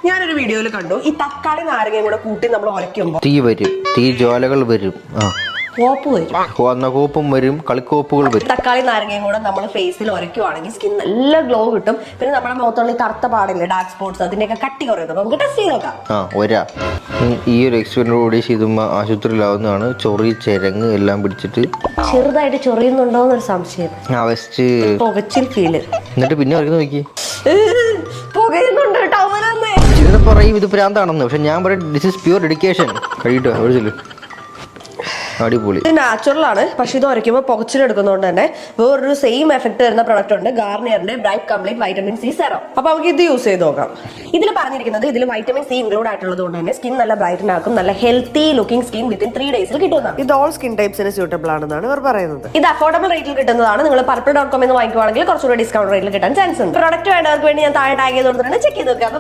ഞാനൊരു വീഡിയോയിൽ കണ്ടു ഈ തക്കാളി നാരങ്ങയും കൂടെ കൂട്ടി നമ്മൾ ഉരയ്ക്കുമ്പോൾ തീ വരും, തീ ജ്വാലകൾ വരും, കോപ്പ് വരും, കോപ്പും വരും, കളിക്കോപ്പുകൾ വരും. തക്കാളി നാരങ്ങയും കൂടെ നമ്മൾ ഫേസിൽ ഉരയ്ക്കുവാണെങ്കിൽ സ്കിൻ നല്ല ഗ്ലോ കിട്ടും. പിന്നെ നമ്മുടെ മുഖത്തുള്ള കറുത്ത പാടില്ലേ, ഡാർക്ക് സ്പോട്ട്സ്, അതിന്റെയൊക്കെ കട്ടി കുറയുന്നു. നമുക്ക് ടെസ്റ്റ് ചെയ്ത് നോക്കാം. ഈ ഒരു എക്സ്പെരിമെന്റ് കൂടി ചെയ്തുമ്പോ ആശുപത്രിയിലാവുന്നതാണ്. ചൊറി ചെരങ്ങ് എല്ലാം പിടിച്ചിട്ട് ചെറുതായിട്ട് ചൊറിയുന്നുണ്ടോ എന്നൊരു സംശയം. പുകച്ചിൽ ഫീല്. എന്നിട്ട് പിന്നെ വരയ്ക്കുന്ന നോക്കി പുകയുന്നുണ്ട്. ചിലർ പറയും ഇത് ഭ്രാന്താണെന്ന്. പക്ഷെ ഞാൻ പറയും ദിസ് ഇസ് പ്യൂർ ഡെഡിക്കേഷൻ. കഴിയിട്ടോ ഒഴിച്ചില്ല, അടിപൊളി. ഇത് നാച്ചുറൽ ആണ്, പക്ഷെ ഇത് ഉരയ്ക്കുമ്പോൾ പുകച്ചിലെടുക്കുന്നതുകൊണ്ട് തന്നെ വേറൊരു സെയിം എഫക്ട് വരുന്ന പ്രൊഡക്റ്റ് ഉണ്ട്, ഗാർണിയറിന്റെ bright complete vitamin C serum. അപ്പൊ നമുക്ക് ഇത് യൂസ് ചെയ്ത് നോക്കാം. ഇതിൽ പറഞ്ഞിരിക്കുന്നത് ഇതിൽ വൈറ്റമിൻ സി ഇൻക്ലൂഡ് ആയിട്ടുള്ളത് കൊണ്ട് തന്നെ സ്കിൻ നല്ല ബ്രൈറ്റൻ ആക്കും. നല്ല healthy looking skin within 3 days കിട്ടുന്നതാണ്. ഇത് ഓൾ സ്കിൻ ടൈപ്സിന് സ്യൂട്ടബിൾ ആണെന്നാണ് ഇവർ പറയുന്നത്. ഇത് അഫോർഡബിൾ റേറ്റിൽ കിട്ടുന്നതാണ്. നിങ്ങൾ purple.com എന്ന് വാങ്ങിക്കുവാണെങ്കിൽ കുറച്ചുകൂടി ഡിസ്കൗണ്ട് റേറ്റിൽ കിട്ടാൻ ചാൻസ് ഉണ്ട്. പ്രൊഡക്റ്റ് വേണ്ടവർക്ക് വേണ്ടി ഞാൻ താഴെ ടാഗ് ചെയ്ത് കൊടുത്തിട്ടുണ്ട്, ചെക്ക് ചെയ്ത് നോക്കാം.